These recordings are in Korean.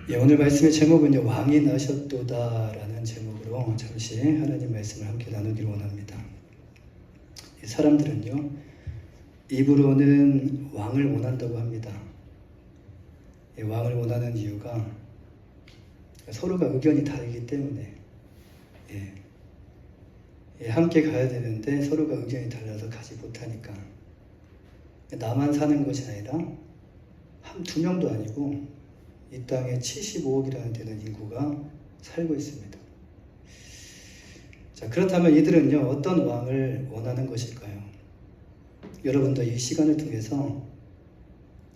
예, 오늘 말씀의 제목은요, 왕이 나셨도다라는 제목으로 잠시 하나님 말씀을 함께 나누기를 원합니다. 사람들은요, 입으로는 왕을 원한다고 합니다. 왕을 원하는 이유가 서로가 의견이 다르기 때문에 함께 가야 되는데 서로가 의견이 달라서 가지 못하니까 나만 사는 것이 아니라 두 명도 아니고 이 땅에 75억이라는 되는 인구가 살고 있습니다. 자, 그렇다면 이들은요, 어떤 왕을 원하는 것일까요? 여러분도 이 시간을 통해서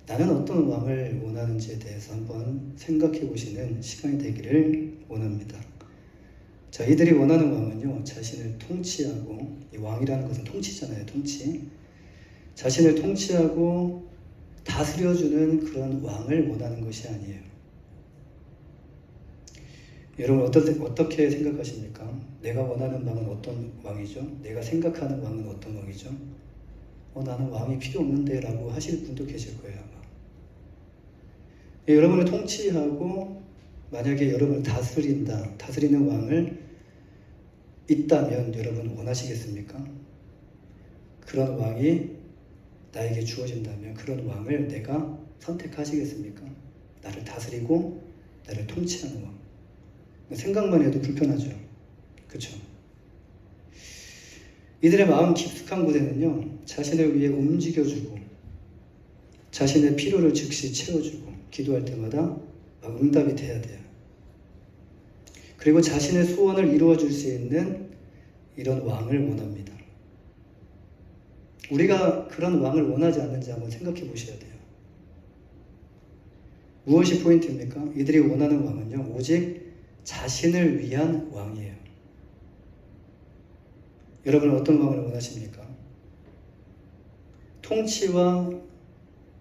나는 어떤 왕을 원하는지에 대해서 한번 생각해 보시는 시간이 되기를 원합니다. 자, 이들이 원하는 왕은요, 자신을 통치하고, 이 왕이라는 것은 통치잖아요, 통치. 자신을 통치하고 다스려주는 그런 왕을 원하는 것이 아니에요. 여러분 어떻게 생각하십니까? 내가 원하는 왕은 어떤 왕이죠? 내가 생각하는 왕은 어떤 왕이죠? 나는 왕이 필요 없는데 라고 하실 분도 계실 거예요, 아마. 여러분을 통치하고 만약에 여러분을 다스리는 왕을 있다면 여러분 원하시겠습니까? 그런 왕이 나에게 주어진다면 그런 왕을 내가 선택하시겠습니까? 나를 다스리고 나를 통치하는 왕. 생각만 해도 불편하죠. 그렇죠? 이들의 마음 깊숙한 곳에는요, 자신을 위해 움직여주고 자신의 필요를 즉시 채워주고 기도할 때마다 응답이 돼야 돼요. 그리고 자신의 소원을 이루어줄 수 있는 이런 왕을 원합니다. 우리가 그런 왕을 원하지 않는지 한번 생각해 보셔야 돼요. 무엇이 포인트입니까? 이들이 원하는 왕은요, 오직 자신을 위한 왕이에요. 여러분은 어떤 왕을 원하십니까? 통치와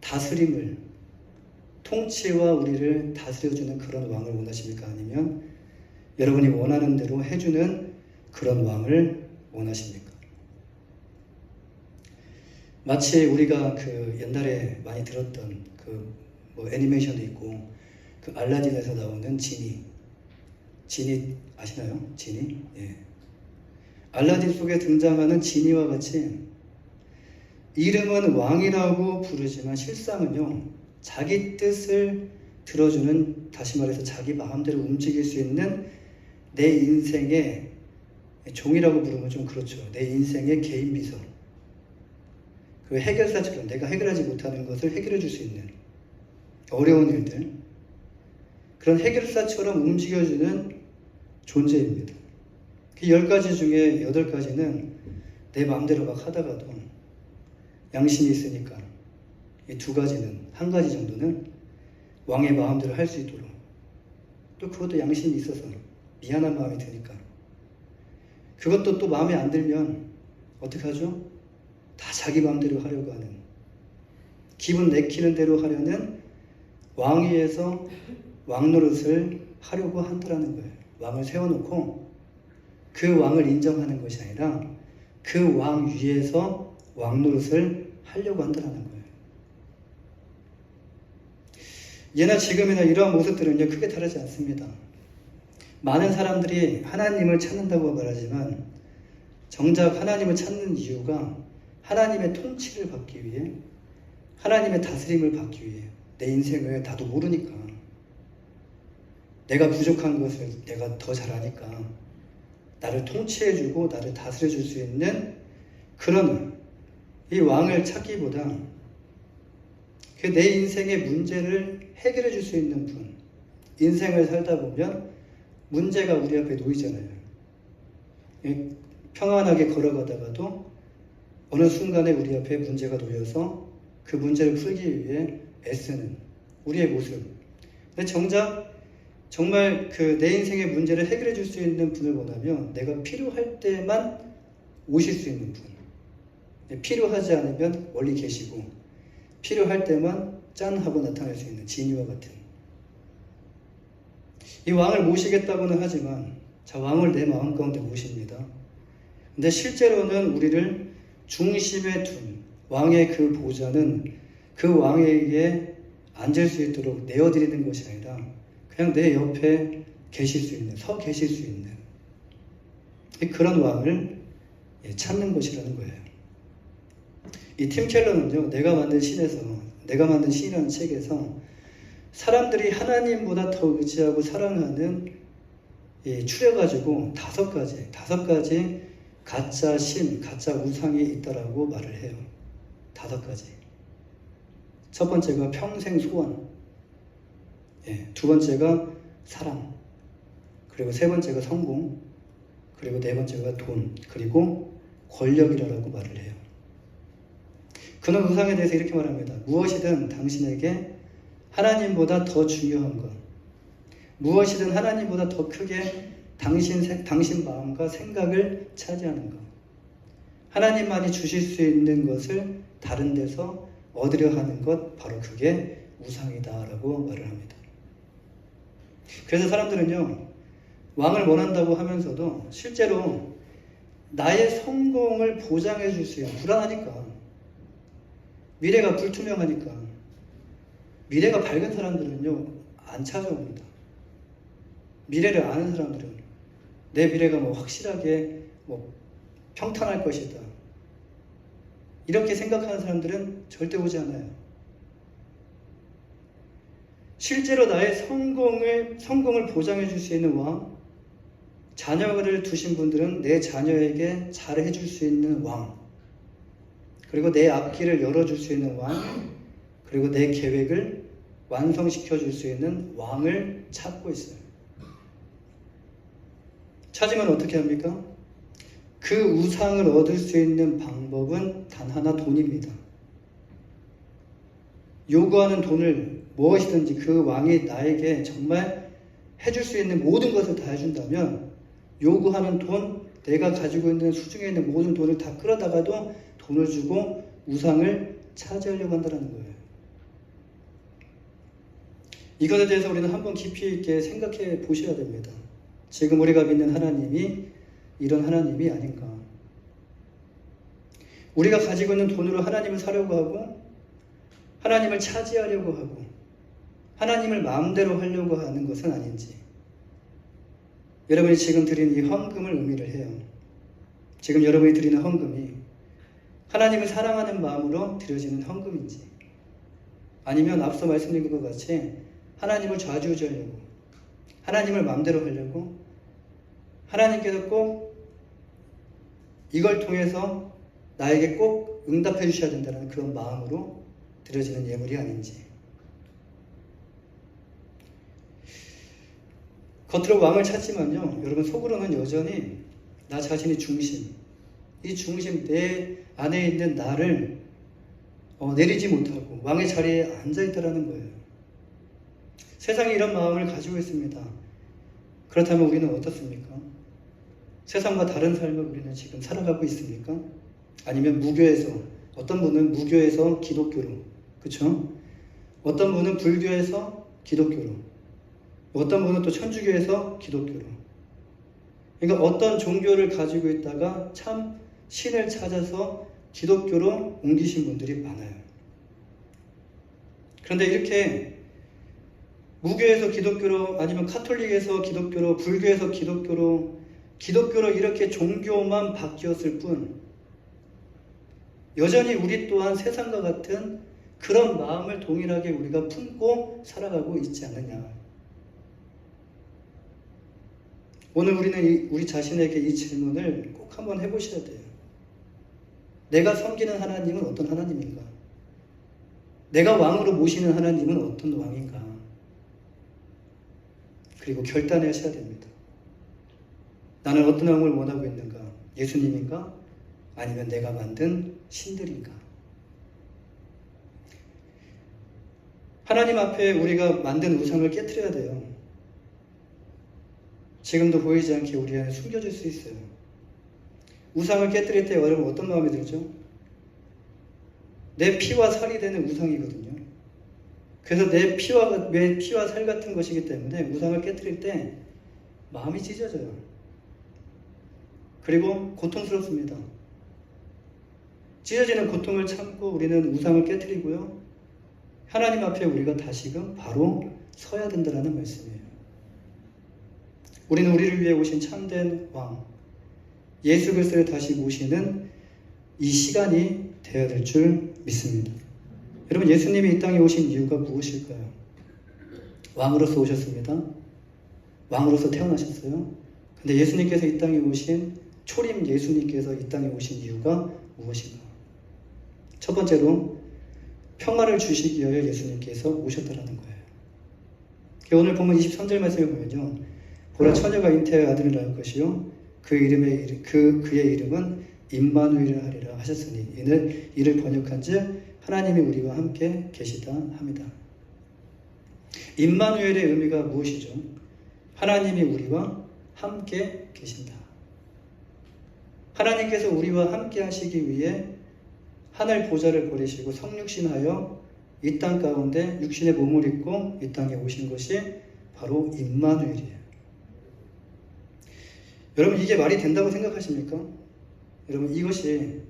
다스림을, 통치와 우리를 다스려주는 그런 왕을 원하십니까? 아니면 여러분이 원하는 대로 해주는 그런 왕을 원하십니까? 마치 우리가 옛날에 많이 들었던 애니메이션도 있고 알라딘에서 나오는 지니 아시나요? 지니? 예. 알라딘 속에 등장하는 지니와 같이 이름은 왕이라고 부르지만 실상은요, 자기 뜻을 들어주는, 다시 말해서 자기 마음대로 움직일 수 있는 내 인생의 종이라고 부르면 좀 그렇죠. 내 인생의 개인 비서. 그 해결사처럼 내가 해결하지 못하는 것을 해결해 줄 수 있는 어려운 일들, 그런 해결사처럼 움직여주는 존재입니다. 그 10가지 중에 8가지는 내 마음대로 막 하다가도 양심이 있으니까 이 2가지는, 1가지 정도는 왕의 마음대로 할 수 있도록, 또 그것도 양심이 있어서 미안한 마음이 드니까, 그것도 또 마음에 안 들면 어떻게 하죠? 다 자기 마음대로 하려고 하는, 기분 내키는 대로 하려는 왕위에서 왕 노릇을 하려고 한다는 거예요. 왕을 세워놓고 그 왕을 인정하는 것이 아니라 그 왕 위에서 왕 노릇을 하려고 한다는 거예요. 예나 지금이나 이러한 모습들은요, 크게 다르지 않습니다. 많은 사람들이 하나님을 찾는다고 말하지만 정작 하나님을 찾는 이유가 하나님의 통치를 받기 위해, 하나님의 다스림을 받기 위해. 내 인생을 나도 모르니까, 내가 부족한 것을 내가 더 잘하니까 나를 통치해주고 나를 다스려줄 수 있는 그런 이 왕을 찾기보다 내 인생의 문제를 해결해 줄 수 있는 분, 인생을 살다 보면 문제가 우리 앞에 놓이잖아요. 평안하게 걸어가다가도 어느 순간에 우리 앞에 문제가 놓여서 그 문제를 풀기 위해 애쓰는 우리의 모습. 근데 정말 내 인생의 문제를 해결해 줄 수 있는 분을 원하면 내가 필요할 때만 오실 수 있는 분. 필요하지 않으면 멀리 계시고 필요할 때만 짠 하고 나타날 수 있는 지니와 같은. 이 왕을 모시겠다고는 하지만 왕을 내 마음 가운데 모십니다. 근데 실제로는 우리를 중심에 둔 왕의 그 보좌는 그 왕에게 앉을 수 있도록 내어드리는 것이 아니라 그냥 내 옆에 계실 수 있는, 서 계실 수 있는 그런 왕을 찾는 것이라는 거예요. 이 팀 켈러는요, 내가 만든 신이라는 책에서 사람들이 하나님보다 더 의지하고 사랑하는 추려가지고 다섯 가지 가짜 신, 가짜 우상이 있다라고 말을 해요. 5가지. 첫 번째가 평생 소원, 두 번째가 사랑, 그리고 세 번째가 성공, 그리고 네 번째가 돈, 그리고 권력이라고 말을 해요. 그는 우상에 대해서 이렇게 말합니다. 무엇이든 당신에게 하나님보다 더 중요한 것, 무엇이든 하나님보다 더 크게 당신 마음과 생각을 차지하는 것, 하나님만이 주실 수 있는 것을 다른 데서 얻으려 하는 것, 바로 그게 우상이다라고 말을 합니다. 그래서 사람들은요, 왕을 원한다고 하면서도 실제로 나의 성공을 보장해 줄 수 있는, 불안하니까, 미래가 불투명하니까, 미래가 밝은 사람들은요 안 찾아옵니다. 미래를 아는 사람들은 내 미래가 확실하게 평탄할 것이다, 이렇게 생각하는 사람들은 절대 오지 않아요. 실제로 나의 성공을 보장해 줄 수 있는 왕, 자녀를 두신 분들은 내 자녀에게 잘해 줄 수 있는 왕, 그리고 내 앞길을 열어줄 수 있는 왕, 그리고 내 계획을 완성시켜 줄 수 있는 왕을 찾고 있어요. 찾으면 어떻게 합니까? 그 우상을 얻을 수 있는 방법은 단 하나, 돈입니다. 요구하는 돈을 무엇이든지 그 왕이 나에게 정말 해줄 수 있는 모든 것을 다 해준다면, 요구하는 돈, 내가 가지고 있는 수중에 있는 모든 돈을 다 끌어다가도 돈을 주고 우상을 차지하려고 한다는 거예요. 이것에 대해서 우리는 한번 깊이 있게 생각해 보셔야 됩니다. 지금 우리가 믿는 하나님이 이런 하나님이 아닌가. 우리가 가지고 있는 돈으로 하나님을 사려고 하고, 하나님을 차지하려고 하고, 하나님을 마음대로 하려고 하는 것은 아닌지, 여러분이 지금 드린 이 헌금을 의미를 해요. 지금 여러분이 드리는 헌금이 하나님을 사랑하는 마음으로 드려지는 헌금인지, 아니면 앞서 말씀드린 것 같이 하나님을 좌지우지하려고, 하나님을 마음대로 하려고, 하나님께서 꼭 이걸 통해서 나에게 꼭 응답해 주셔야 된다는 그런 마음으로 드려지는 예물이 아닌지. 겉으로 왕을 찾지만요, 여러분 속으로는 여전히 나 자신의 중심, 이 중심, 내 안에 있는 나를 내리지 못하고 왕의 자리에 앉아있다라는 거예요. 세상이 이런 마음을 가지고 있습니다. 그렇다면 우리는 어떻습니까? 세상과 다른 삶을 우리는 지금 살아가고 있습니까? 아니면 무교에서, 어떤 분은 무교에서 기독교로, 그렇죠? 어떤 분은 불교에서 기독교로, 어떤 분은 또 천주교에서 기독교로. 그러니까 어떤 종교를 가지고 있다가 참 신을 찾아서 기독교로 옮기신 분들이 많아요. 그런데 이렇게 무교에서 기독교로, 아니면 카톨릭에서 기독교로, 불교에서 기독교로 이렇게 종교만 바뀌었을 뿐, 여전히 우리 또한 세상과 같은 그런 마음을 동일하게 우리가 품고 살아가고 있지 않느냐. 오늘 우리는 우리 자신에게 이 질문을 꼭 한번 해보셔야 돼요. 내가 섬기는 하나님은 어떤 하나님인가? 내가 왕으로 모시는 하나님은 어떤 왕인가? 그리고 결단하셔야 됩니다. 나는 어떤 왕을 원하고 있는가? 예수님인가? 아니면 내가 만든 신들인가? 하나님 앞에 우리가 만든 우상을 깨트려야 돼요. 지금도 보이지 않게 우리 안에 숨겨질 수 있어요. 우상을 깨뜨릴 때 여러분 어떤 마음이 들죠? 내 피와 살이 되는 우상이거든요. 그래서 내 피와 살 같은 것이기 때문에 우상을 깨뜨릴 때 마음이 찢어져요. 그리고 고통스럽습니다. 찢어지는 고통을 참고 우리는 우상을 깨뜨리고요, 하나님 앞에 우리가 다시금 바로 서야 된다는 말씀이에요. 우리는 우리를 위해 오신 참된 왕 예수 그리스도를 다시 모시는 이 시간이 되어야 될 줄 믿습니다. 여러분, 예수님이 이 땅에 오신 이유가 무엇일까요? 왕으로서 오셨습니다. 왕으로서 태어나셨어요. 근데 예수님께서 이 땅에 오신 초림 예수님께서 이 땅에 오신 이유가 무엇인가? 첫 번째로 평화를 주시기 위하여 예수님께서 오셨다라는 거예요. 오늘 보면 23절 말씀을 보면요. 보라 처녀가 잉태하여 아들을 낳을 것이요 그의 이름은 임마누엘이라 하리라 하셨으니 이를 번역한즉 하나님이 우리와 함께 계시다 합니다. 임마누엘의 의미가 무엇이죠? 하나님이 우리와 함께 계신다. 하나님께서 우리와 함께 하시기 위해 하늘 보좌를 버리시고 성육신하여 이 땅 가운데 육신의 몸을 입고 이 땅에 오신 것이 바로 임마누엘이에요. 여러분, 이게 말이 된다고 생각하십니까? 여러분, 이것이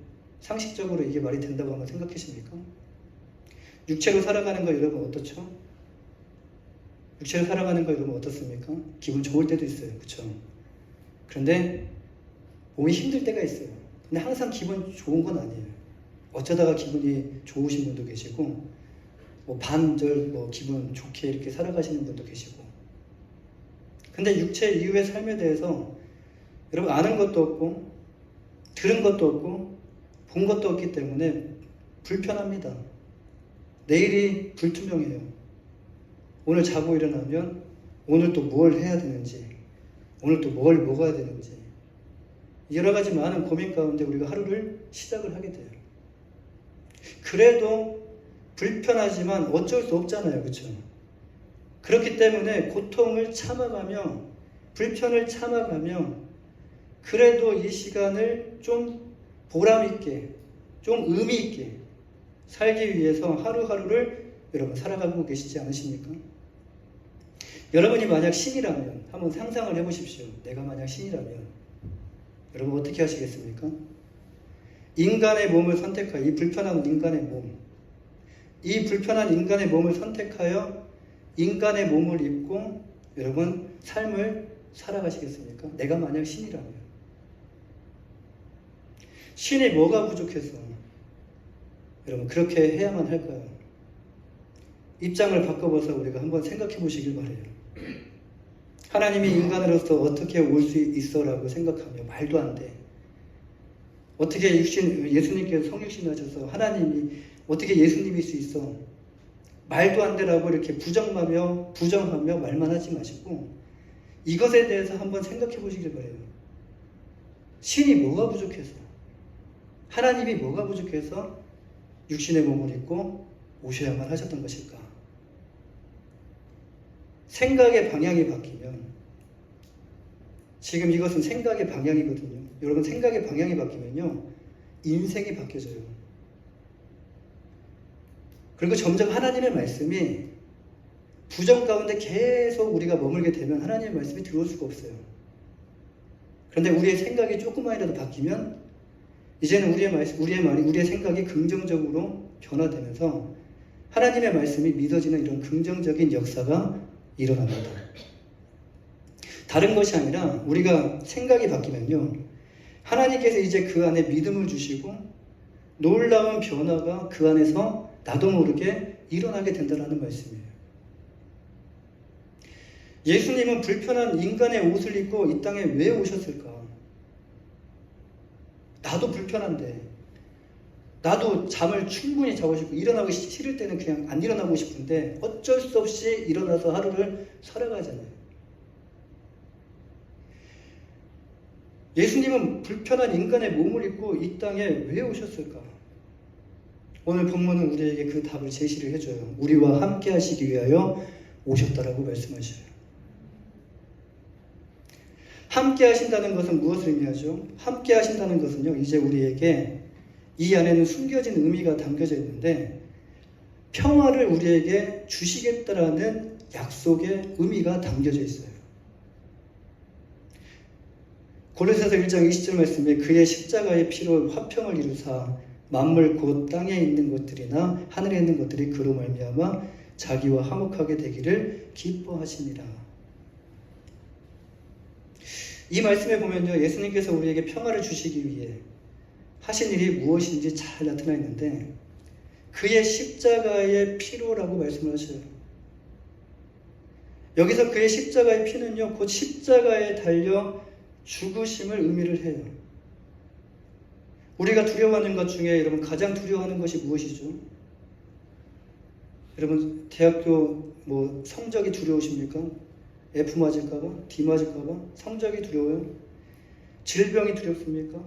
상식적으로 이게 말이 된다고 한번 생각하십니까? 육체로 살아가는 거 여러분 어떻죠? 육체로 살아가는 거 여러분 어떻습니까? 기분 좋을 때도 있어요. 그렇죠? 그런데 몸이 힘들 때가 있어요. 근데 항상 기분 좋은 건 아니에요. 어쩌다가 기분이 좋으신 분도 계시고 반절 기분 좋게 이렇게 살아가시는 분도 계시고. 근데 육체 이후의 삶에 대해서 여러분 아는 것도 없고 들은 것도 없고 본 것도 없기 때문에 불편합니다. 내일이 불투명해요. 오늘 자고 일어나면 오늘 또 뭘 해야 되는지, 오늘 또 뭘 먹어야 되는지, 여러 가지 많은 고민 가운데 우리가 하루를 시작을 하게 돼요. 그래도 불편하지만 어쩔 수 없잖아요. 그렇죠? 그렇기 때문에 고통을 참아가며 불편을 참아가며 그래도 이 시간을 좀 보람있게, 좀 의미있게 살기 위해서 하루하루를 여러분 살아가고 계시지 않으십니까? 여러분이 만약 신이라면 한번 상상을 해보십시오. 내가 만약 신이라면 여러분 어떻게 하시겠습니까? 인간의 몸을 선택하여 이 불편한 인간의 몸, 이 불편한 인간의 몸을 선택하여 인간의 몸을 입고 여러분 삶을 살아가시겠습니까? 내가 만약 신이라면. 신이 뭐가 부족해서 여러분 그렇게 해야만 할까요? 입장을 바꿔봐서 우리가 한번 생각해 보시길 바래요. 하나님이 인간으로서 어떻게 올 수 있어라고 생각하며 말도 안 돼. 어떻게 예수님께서 성육신하셔서 하나님이 어떻게 예수님일 수 있어? 말도 안 되라고 이렇게 부정하며 말만 하지 마시고 이것에 대해서 한번 생각해 보시길 바래요. 신이 뭐가 부족해서? 하나님이 뭐가 부족해서 육신의 몸을 입고 오셔야만 하셨던 것일까? 생각의 방향이 바뀌면, 지금 이것은 생각의 방향이거든요. 여러분 생각의 방향이 바뀌면요 인생이 바뀌어져요. 그리고 점점 하나님의 말씀이 부정 가운데 계속 우리가 머물게 되면 하나님의 말씀이 들어올 수가 없어요. 그런데 우리의 생각이 조금만이라도 바뀌면 이제는 우리의 생각이 긍정적으로 변화되면서 하나님의 말씀이 믿어지는 이런 긍정적인 역사가 일어납니다. 다른 것이 아니라 우리가 생각이 바뀌면요 하나님께서 이제 그 안에 믿음을 주시고 놀라운 변화가 그 안에서 나도 모르게 일어나게 된다는 말씀이에요. 예수님은 불편한 인간의 옷을 입고 이 땅에 왜 오셨을까? 나도 불편한데, 나도 잠을 충분히 자고 싶고 일어나고 싫을 때는 그냥 안 일어나고 싶은데 어쩔 수 없이 일어나서 하루를 살아가잖아요. 예수님은 불편한 인간의 몸을 입고 이 땅에 왜 오셨을까? 오늘 본문은 우리에게 그 답을 제시를 해줘요. 우리와 함께 하시기 위하여 오셨다라고 말씀하셔요. 함께 하신다는 것은 무엇을 의미하죠? 함께 하신다는 것은요, 이제 우리에게 이 안에는 숨겨진 의미가 담겨져 있는데 평화를 우리에게 주시겠다라는 약속의 의미가 담겨져 있어요. 고린도서 1장 20절 말씀에 그의 십자가의 피로 화평을 이루사 만물 곧 땅에 있는 것들이나 하늘에 있는 것들이 그로 말미암아 자기와 화목하게 되기를 기뻐하시니라. 이 말씀에 보면요, 예수님께서 우리에게 평화를 주시기 위해 하신 일이 무엇인지 잘 나타나 있는데 그의 십자가의 피로라고 말씀을 하셔요. 여기서 그의 십자가의 피는요, 곧 십자가에 달려 죽으심을 의미를 해요. 우리가 두려워하는 것 중에 여러분 가장 두려워하는 것이 무엇이죠? 여러분 대학교 성적이 두려우십니까? F 맞을까봐? D 맞을까봐? 성적이 두려워요? 질병이 두렵습니까?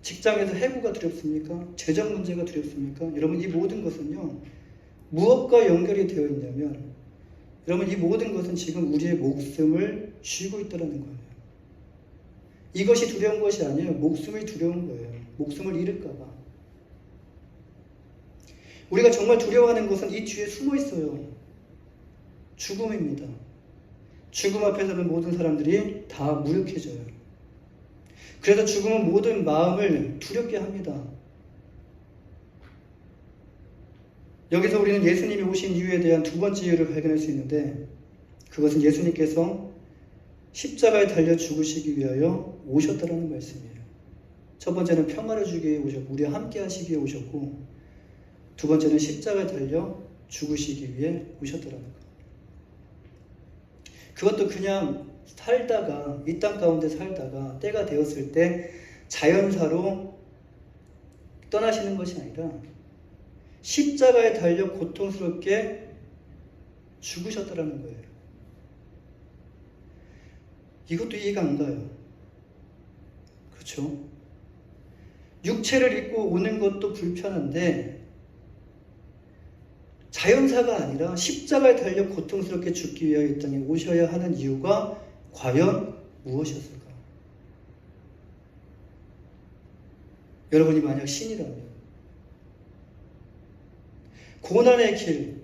직장에서 해고가 두렵습니까? 재정 문제가 두렵습니까? 여러분 이 모든 것은요, 무엇과 연결이 되어 있냐면 여러분 이 모든 것은 지금 우리의 목숨을 쥐고 있다는 거예요. 이것이 두려운 것이 아니에요. 목숨이 두려운 거예요. 목숨을 잃을까봐. 우리가 정말 두려워하는 것은 이 뒤에 숨어 있어요. 죽음입니다. 죽음 앞에서는 모든 사람들이 다 무력해져요. 그래서 죽음은 모든 마음을 두렵게 합니다. 여기서 우리는 예수님이 오신 이유에 대한 두 번째 이유를 발견할 수 있는데 그것은 예수님께서 십자가에 달려 죽으시기 위하여 오셨다라는 말씀이에요. 첫 번째는 평화를 주기 위해 오셨고 우리와 함께 하시기 위해 오셨고 두 번째는 십자가에 달려 죽으시기 위해 오셨다라는 것. 그것도 그냥 살다가 이 땅 가운데 살다가 때가 되었을 때 자연사로 떠나시는 것이 아니라 십자가에 달려 고통스럽게 죽으셨다라는 거예요. 이것도 이해가 안 가요. 그렇죠? 육체를 입고 오는 것도 불편한데 자연사가 아니라 십자가에 달려 고통스럽게 죽기 위하여 이 땅에 오셔야 하는 이유가 과연 무엇이었을까? 여러분이 만약 신이라면 고난의 길,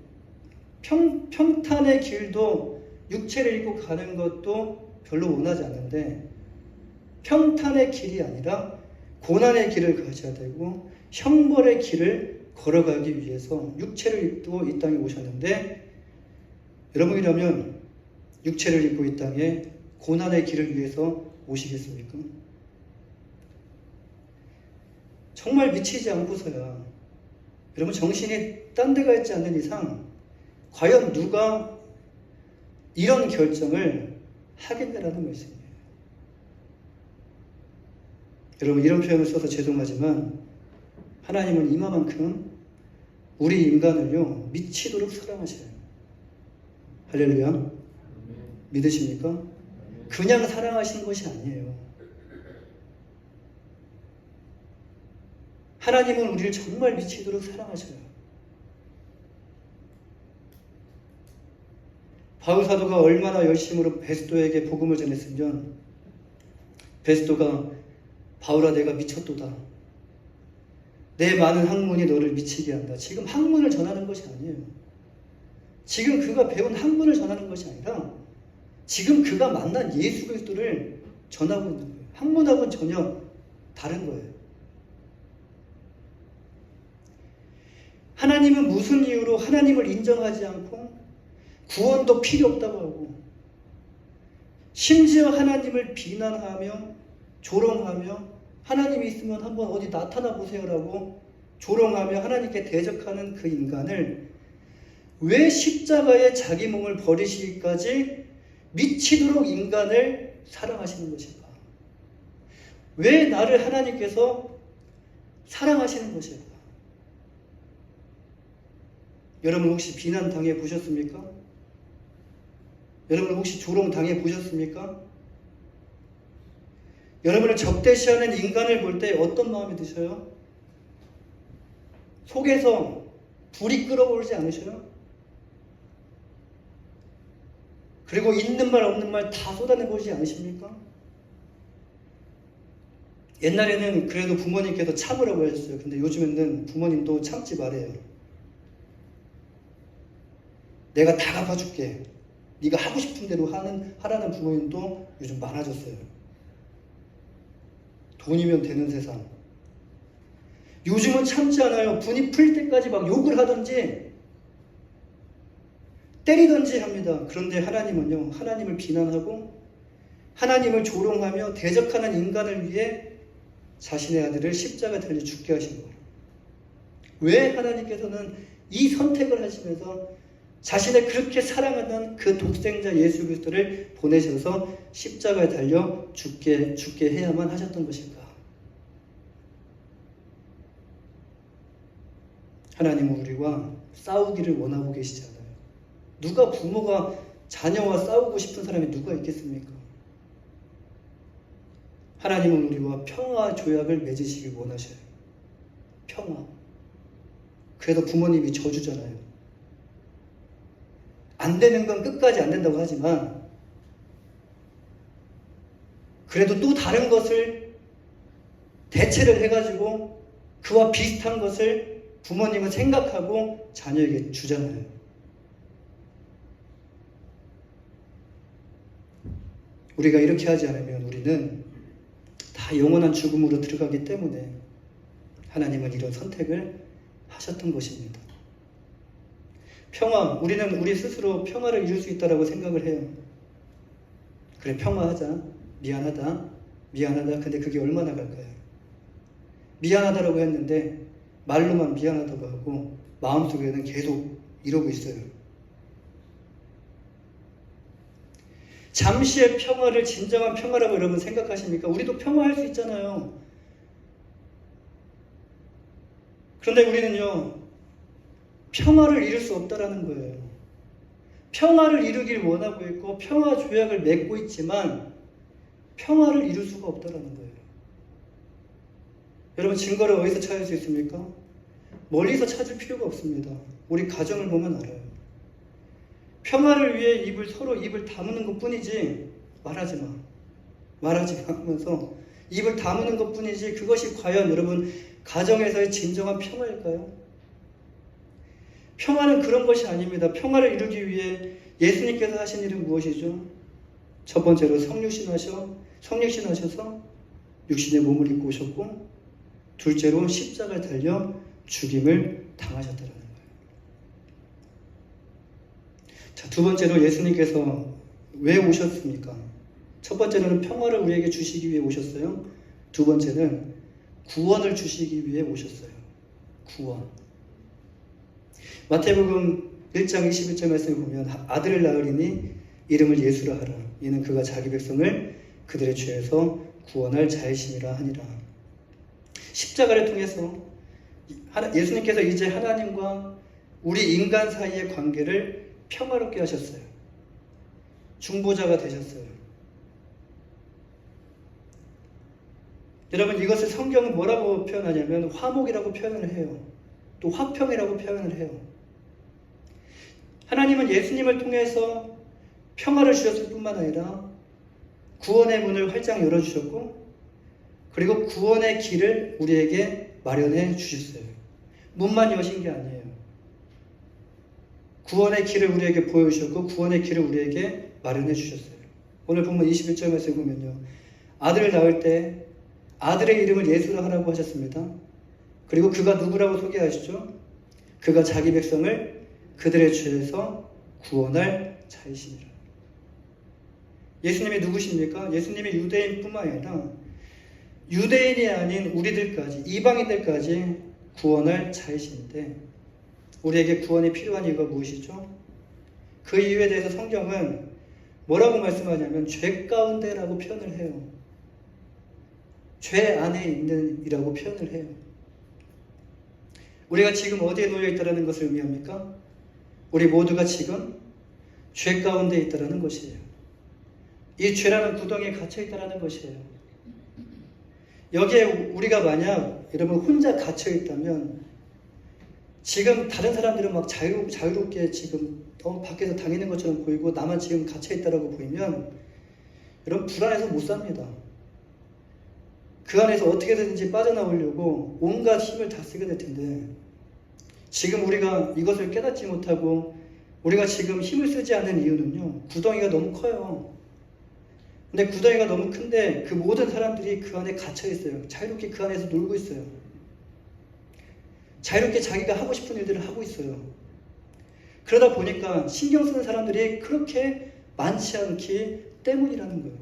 평탄의 길도 육체를 입고 가는 것도 별로 원하지 않는데 평탄의 길이 아니라 고난의 길을 가셔야 되고 형벌의 길을 걸어가기 위해서 육체를 입고 이 땅에 오셨는데 여러분이라면 육체를 입고 이 땅에 고난의 길을 위해서 오시겠습니까? 정말 미치지 않고서야 여러분 정신이 딴 데가 있지 않는 이상 과연 누가 이런 결정을 하겠냐라는 말씀이에요. 여러분 이런 표현을 써서 죄송하지만 하나님은 이만큼 우리 인간을요 미치도록 사랑하셔요. 할렐루야. 믿으십니까? 그냥 사랑하시는 것이 아니에요. 하나님은 우리를 정말 미치도록 사랑하셔요. 바울 사도가 얼마나 열심으로 베스도에게 복음을 전했으면 베스도가 바울아 내가 미쳤도다. 내 많은 학문이 너를 미치게 한다. 지금 학문을 전하는 것이 아니에요. 지금 그가 배운 학문을 전하는 것이 아니라 지금 그가 만난 예수 그리스도를 전하고 있는 거예요. 학문하고는 전혀 다른 거예요. 하나님은 무슨 이유로 하나님을 인정하지 않고 구원도 필요 없다고 하고 심지어 하나님을 비난하며 조롱하며 하나님이 있으면 한번 어디 나타나 보세요라고 조롱하며 하나님께 대적하는 그 인간을 왜 십자가에 자기 몸을 버리시기까지 미치도록 인간을 사랑하시는 것일까? 왜 나를 하나님께서 사랑하시는 것일까? 여러분 혹시 비난 당해 보셨습니까? 여러분 혹시 조롱 당해 보셨습니까? 여러분을 적대시하는 인간을 볼 때 어떤 마음이 드셔요? 속에서 불이 끓어오르지 않으셔요? 그리고 있는 말 없는 말 다 쏟아내보지 않으십니까? 옛날에는 그래도 부모님께서 참으라고 하셨어요. 근데 요즘에는 부모님도 참지 말아요. 내가 다 갚아줄게. 네가 하고 싶은 대로 하라는 부모님도 요즘 많아졌어요. 돈이면 되는 세상. 요즘은 참지 않아요. 분이 풀 때까지 막 욕을 하든지 때리든지 합니다. 그런데 하나님은요, 하나님을 비난하고 하나님을 조롱하며 대적하는 인간을 위해 자신의 아들을 십자가에 달려 죽게 하신 거예요. 왜 하나님께서는 이 선택을 하시면서 자신을 그렇게 사랑하는 그 독생자 예수 그리스도를 보내셔서 십자가에 달려 죽게 해야만 하셨던 것일까? 하나님은 우리와 싸우기를 원하고 계시잖아요. 누가 부모가 자녀와 싸우고 싶은 사람이 누가 있겠습니까? 하나님은 우리와 평화 조약을 맺으시길 원하셔요. 평화. 그래서 부모님이 저주잖아요. 안 되는 건 끝까지 안 된다고 하지만 그래도 또 다른 것을 대체를 해가지고 그와 비슷한 것을 부모님은 생각하고 자녀에게 주잖아요. 우리가 이렇게 하지 않으면 우리는 다 영원한 죽음으로 들어가기 때문에 하나님은 이런 선택을 하셨던 것입니다. 평화, 우리는 우리 스스로 평화를 이룰 수 있다고 생각을 해요. 그래, 평화하자. 미안하다. 근데 그게 얼마나 갈까요? 미안하다라고 했는데 말로만 미안하다고 하고 마음속에는 계속 이러고 있어요. 잠시의 평화를 진정한 평화라고 여러분 생각하십니까? 우리도 평화할 수 있잖아요. 그런데 우리는요, 평화를 이룰 수 없다라는 거예요. 평화를 이루길 원하고 있고 평화 조약을 맺고 있지만 평화를 이룰 수가 없다라는 거예요. 여러분, 증거를 어디서 찾을 수 있습니까? 멀리서 찾을 필요가 없습니다. 우리 가정을 보면 알아요. 평화를 위해 서로 입을 다무는 것 뿐이지 말하지 마 하면서 입을 다무는 것 뿐이지 그것이 과연 여러분 가정에서의 진정한 평화일까요? 평화는 그런 것이 아닙니다. 평화를 이루기 위해 예수님께서 하신 일은 무엇이죠? 첫 번째로 성육신하셔서 육신의 몸을 입고 오셨고, 둘째로 십자가에 달려 죽임을 당하셨다는 거예요. 자, 두 번째로 예수님께서 왜 오셨습니까? 첫 번째는 평화를 우리에게 주시기 위해 오셨어요. 두 번째는 구원을 주시기 위해 오셨어요. 구원. 마태복음 1장 21절 말씀을 보면 아들을 낳으리니 이름을 예수라 하라. 이는 그가 자기 백성을 그들의 죄에서 구원할 자이심이라 하니라. 십자가를 통해서 예수님께서 이제 하나님과 우리 인간 사이의 관계를 평화롭게 하셨어요. 중보자가 되셨어요. 여러분, 이것을 성경은 뭐라고 표현하냐면 화목이라고 표현을 해요. 또 화평이라고 표현을 해요. 하나님은 예수님을 통해서 평화를 주셨을 뿐만 아니라 구원의 문을 활짝 열어주셨고, 그리고 구원의 길을 우리에게 마련해 주셨어요. 문만 여신 게 아니에요. 구원의 길을 우리에게 보여주셨고 구원의 길을 우리에게 마련해 주셨어요. 오늘 본문 21절 말씀 보면요, 아들을 낳을 때 아들의 이름을 예수라 하라고 하셨습니다. 그리고 그가 누구라고 소개하시죠? 그가 자기 백성을 그들의 죄에서 구원할 자이시니라. 예수님이 누구십니까? 예수님이 유대인뿐만 아니라 유대인이 아닌 우리들까지, 이방인들까지 구원할 자이신데, 우리에게 구원이 필요한 이유가 무엇이죠? 그 이유에 대해서 성경은 뭐라고 말씀하냐면 죄 가운데라고 표현을 해요. 죄 안에 있는 이라고 표현을 해요. 우리가 지금 어디에 놓여 있다는 것을 의미합니까? 우리 모두가 지금 죄 가운데 있다는 것이에요. 이 죄라는 구덩이에 갇혀 있다는 것이에요. 여기에 우리가 만약 여러분 혼자 갇혀 있다면, 지금 다른 사람들은 막 자유롭게 지금 밖에서 다니는 것처럼 보이고 나만 지금 갇혀 있다라고 보이면 여러분 불안해서 못 삽니다. 그 안에서 어떻게든지 빠져나오려고 온갖 힘을 다 쓰게 될 텐데, 지금 우리가 이것을 깨닫지 못하고 우리가 지금 힘을 쓰지 않는 이유는요, 구덩이가 너무 커요. 근데 구덩이가 너무 큰데 그 모든 사람들이 그 안에 갇혀 있어요. 자유롭게 그 안에서 놀고 있어요. 자유롭게 자기가 하고 싶은 일들을 하고 있어요. 그러다 보니까 신경 쓰는 사람들이 그렇게 많지 않기 때문이라는 거예요.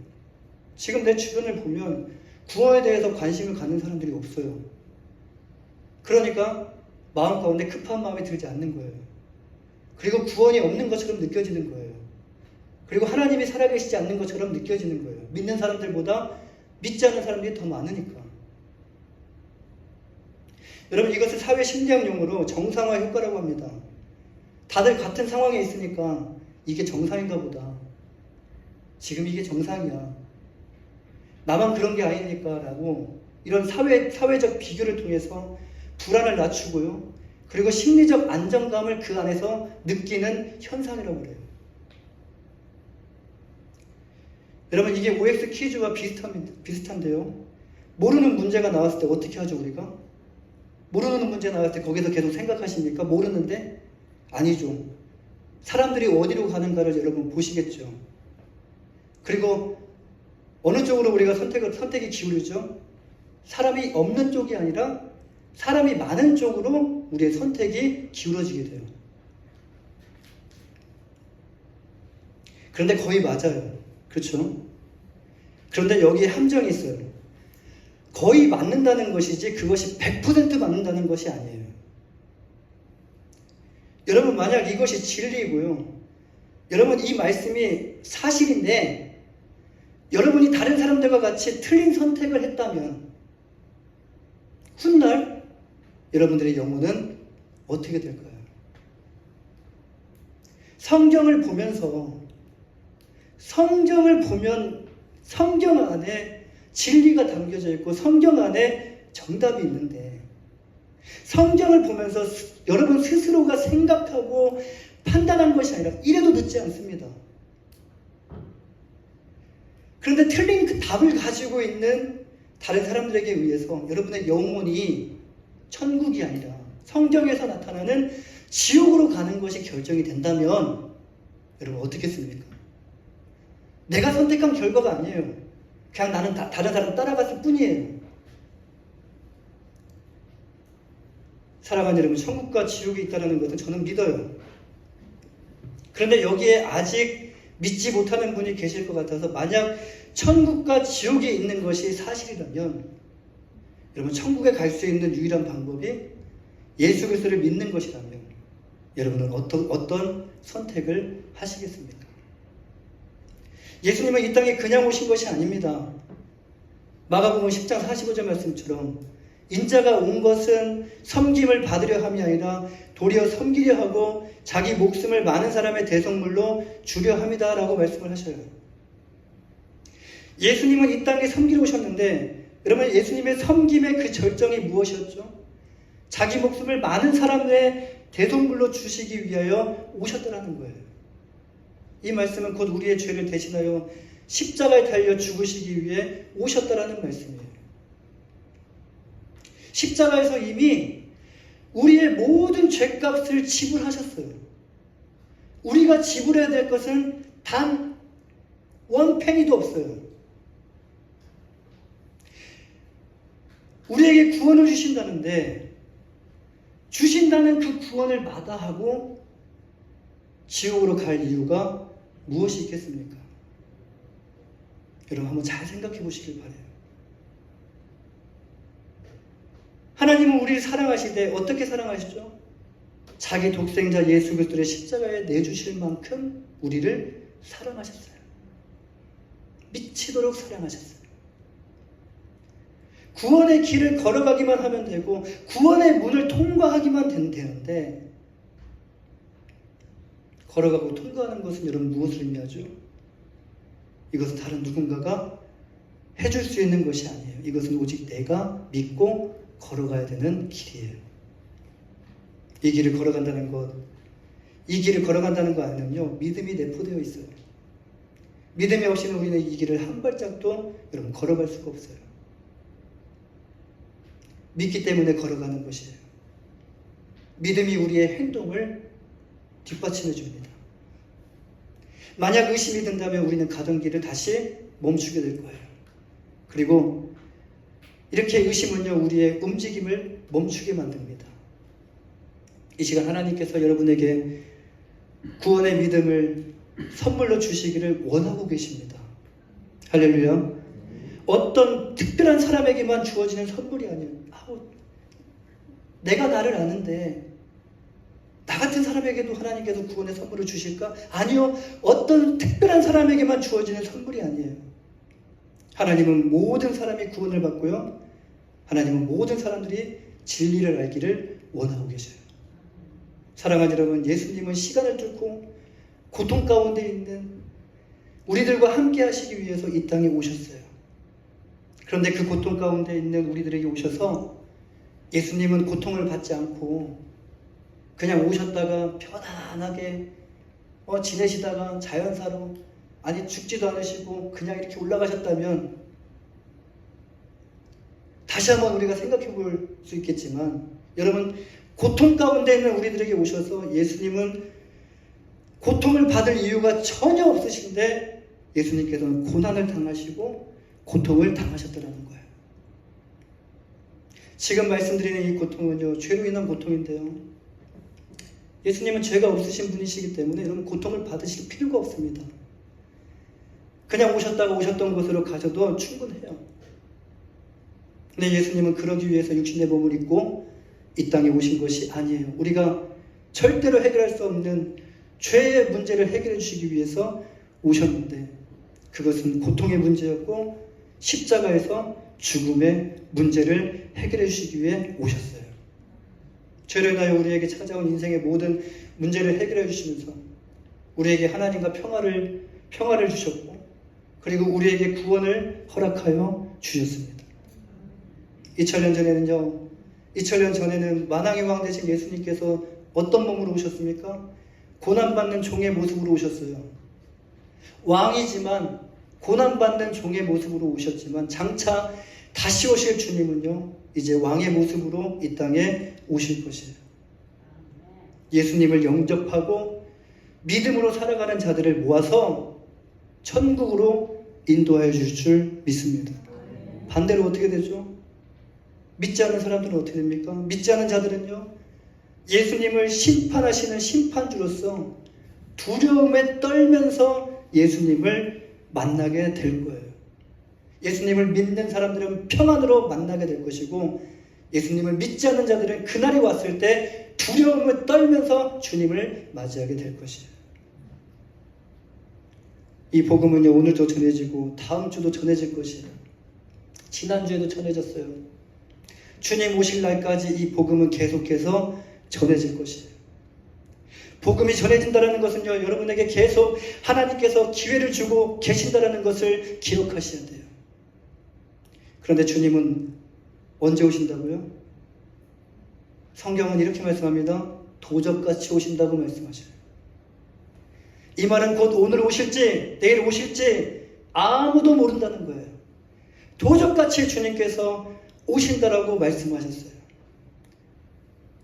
지금 내 주변을 보면 구원에 대해서 관심을 갖는 사람들이 없어요. 그러니까 마음 가운데 급한 마음이 들지 않는 거예요. 그리고 구원이 없는 것처럼 느껴지는 거예요. 그리고 하나님이 살아계시지 않는 것처럼 느껴지는 거예요. 믿는 사람들보다 믿지 않는 사람들이 더 많으니까. 여러분, 이것을 사회 심리학 용어로 정상화 효과라고 합니다. 다들 같은 상황에 있으니까 이게 정상인가 보다. 지금 이게 정상이야. 나만 그런 게 아니니까 라고 이런 사회적 비교를 통해서 불안을 낮추고요. 그리고 심리적 안정감을 그 안에서 느끼는 현상이라고 그래요. 여러분, 이게 OX 퀴즈와 비슷한데요. 모르는 문제가 나왔을 때 어떻게 하죠, 우리가? 모르는 문제 나왔을 때 거기서 계속 생각하십니까? 모르는데? 아니죠. 사람들이 어디로 가는가를 여러분 보시겠죠. 그리고 어느 쪽으로 우리가 선택이 기울이죠? 사람이 없는 쪽이 아니라 사람이 많은 쪽으로 우리의 선택이 기울어지게 돼요. 그런데 거의 맞아요. 그렇죠? 그런데 여기에 함정이 있어요. 거의 맞는다는 것이지 그것이 100% 맞는다는 것이 아니에요. 여러분, 만약 이것이 진리이고요. 여러분, 이 말씀이 사실인데 여러분이 다른 사람들과 같이 틀린 선택을 했다면 훗날 여러분들의 영혼은 어떻게 될까요? 성경을 보면서 성경을 보면 성경 안에 진리가 담겨져 있고 성경 안에 정답이 있는데 성경을 보면서 여러분 스스로가 생각하고 판단한 것이 아니라 이래도 늦지 않습니다. 그런데 틀린 그 답을 가지고 있는 다른 사람들에게 의해서 여러분의 영혼이 천국이 아니라 성경에서 나타나는 지옥으로 가는 것이 결정이 된다면 여러분 어떻겠습니까? 내가 선택한 결과가 아니에요. 그냥 나는 다른 사람 따라갔을 뿐이에요. 사랑하는 여러분, 천국과 지옥이 있다는 것은 저는 믿어요. 그런데 여기에 아직 믿지 못하는 분이 계실 것 같아서 만약 천국과 지옥이 있는 것이 사실이라면 여러분, 천국에 갈 수 있는 유일한 방법이 예수 그리스도를 믿는 것이라면 여러분은 어떤 선택을 하시겠습니까? 예수님은 이 땅에 그냥 오신 것이 아닙니다. 마가복음 10장 45절 말씀처럼 인자가 온 것은 섬김을 받으려 함이 아니라 도리어 섬기려 하고 자기 목숨을 많은 사람의 대속물로 주려 함이다 라고 말씀을 하셔요. 예수님은 이 땅에 섬기러 오셨는데 여러분, 예수님의 섬김의 그 절정이 무엇이었죠? 자기 목숨을 많은 사람의 대속물로 주시기 위하여 오셨다는 거예요. 이 말씀은 곧 우리의 죄를 대신하여 십자가에 달려 죽으시기 위해 오셨다라는 말씀이에요. 십자가에서 이미 우리의 모든 죄값을 지불하셨어요. 우리가 지불해야 될 것은 단 원 페니도 없어요. 우리에게 구원을 주신다는데 주신다는 그 구원을 마다하고 지옥으로 갈 이유가 무엇이 있겠습니까? 여러분 한번 잘 생각해 보시길 바라요. 하나님은 우리를 사랑하시되 어떻게 사랑하시죠? 자기 독생자 예수 그리스도를 십자가에 내주실 만큼 우리를 사랑하셨어요. 미치도록 사랑하셨어요. 구원의 길을 걸어가기만 하면 되고 구원의 문을 통과하기만 되는데 걸어가고 통과하는 것은 여러분 무엇을 의미하죠? 이것은 다른 누군가가 해줄 수 있는 것이 아니에요. 이것은 오직 내가 믿고 걸어가야 되는 길이에요. 이 길을 걸어간다는 것, 이 길을 걸어간다는 거 아니면요, 믿음이 내포되어 있어요. 믿음이 없이는 우리는 이 길을 한 발짝도 여러분 걸어갈 수가 없어요. 믿기 때문에 걸어가는 것이에요. 믿음이 우리의 행동을 뒷받침해 줍니다. 만약 의심이 든다면 우리는 가던 길을 다시 멈추게 될 거예요. 그리고 이렇게 의심은요, 우리의 움직임을 멈추게 만듭니다. 이 시간 하나님께서 여러분에게 구원의 믿음을 선물로 주시기를 원하고 계십니다. 할렐루야. 어떤 특별한 사람에게만 주어지는 선물이 아니에요. 내가 나를 아는데 나 같은 사람에게도 하나님께서 구원의 선물을 주실까? 아니요. 어떤 특별한 사람에게만 주어지는 선물이 아니에요. 하나님은 모든 사람이 구원을 받고요. 하나님은 모든 사람들이 진리를 알기를 원하고 계셔요. 사랑하는 여러분, 예수님은 시간을 뚫고 고통 가운데 있는 우리들과 함께 하시기 위해서 이 땅에 오셨어요. 그런데 그 고통 가운데 있는 우리들에게 오셔서 예수님은 고통을 받지 않고 그냥 오셨다가 편안하게 지내시다가 자연사로 아니 죽지도 않으시고 그냥 이렇게 올라가셨다면 다시 한번 우리가 생각해 볼 수 있겠지만, 여러분, 고통 가운데 있는 우리들에게 오셔서 예수님은 고통을 받을 이유가 전혀 없으신데 예수님께서는 고난을 당하시고 고통을 당하셨다는 거예요. 지금 말씀드리는 이 고통은요, 죄로 인한 고통인데요. 예수님은 죄가 없으신 분이시기 때문에 여러분 고통을 받으실 필요가 없습니다. 그냥 오셨던 곳으로 가셔도 충분해요. 근데 예수님은 그러기 위해서 육신의 몸을 입고 이 땅에 오신 것이 아니에요. 우리가 절대로 해결할 수 없는 죄의 문제를 해결해 주시기 위해서 오셨는데 그것은 고통의 문제였고 십자가에서 죽음의 문제를 해결해 주시기 위해 오셨어요. 죄로 인하여 우리에게 찾아온 인생의 모든 문제를 해결해 주시면서 우리에게 하나님과 평화를 주셨고, 그리고 우리에게 구원을 허락하여 주셨습니다. 2000년 전에는 만왕의 왕 되신 예수님께서 어떤 몸으로 오셨습니까? 고난받는 종의 모습으로 오셨어요. 왕이지만 고난받는 종의 모습으로 오셨지만 장차 다시 오실 주님은요, 이제 왕의 모습으로 이 땅에 오실 것이에요. 예수님을 영접하고 믿음으로 살아가는 자들을 모아서 천국으로 인도하여 주실 줄 믿습니다. 반대로 어떻게 되죠? 믿지 않는 사람들은 어떻게 됩니까? 믿지 않는 자들은요, 예수님을 심판하시는 심판주로서 두려움에 떨면서 예수님을 만나게 될 거예요. 예수님을 믿는 사람들은 평안으로 만나게 될 것이고, 예수님을 믿지 않는 자들은 그날이 왔을 때 두려움을 떨면서 주님을 맞이하게 될 것이에요. 이 복음은요, 오늘도 전해지고 다음 주도 전해질 것이에요. 지난주에도 전해졌어요. 주님 오실 날까지 이 복음은 계속해서 전해질 것이에요. 복음이 전해진다는 것은요, 여러분에게 계속 하나님께서 기회를 주고 계신다는 것을 기억하셔야 돼요. 그런데 주님은 언제 오신다고요? 성경은 이렇게 말씀합니다. 도적같이 오신다고 말씀하셔요. 이 말은 곧 오늘 오실지 내일 오실지 아무도 모른다는 거예요. 도적같이 주님께서 오신다라고 말씀하셨어요.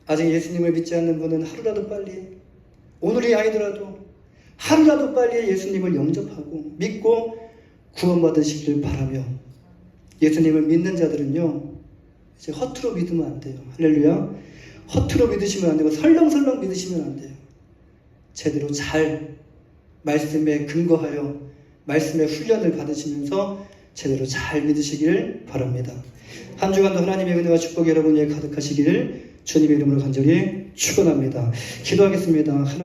아직 예수님을 믿지 않는 분은 하루라도 빨리, 오늘이 아니더라도 하루라도 빨리 예수님을 영접하고 믿고 구원받으시기를 바라며, 예수님을 믿는 자들은요, 이제 허투루 믿으면 안 돼요. 할렐루야. 허투루 믿으시면 안 되고 설렁설렁 믿으시면 안 돼요. 제대로 잘 말씀에 근거하여 말씀의 훈련을 받으시면서 제대로 잘 믿으시기를 바랍니다. 한 주간도 하나님의 은혜와 축복이 여러분에게 가득하시기를 주님의 이름으로 간절히 축원합니다. 기도하겠습니다.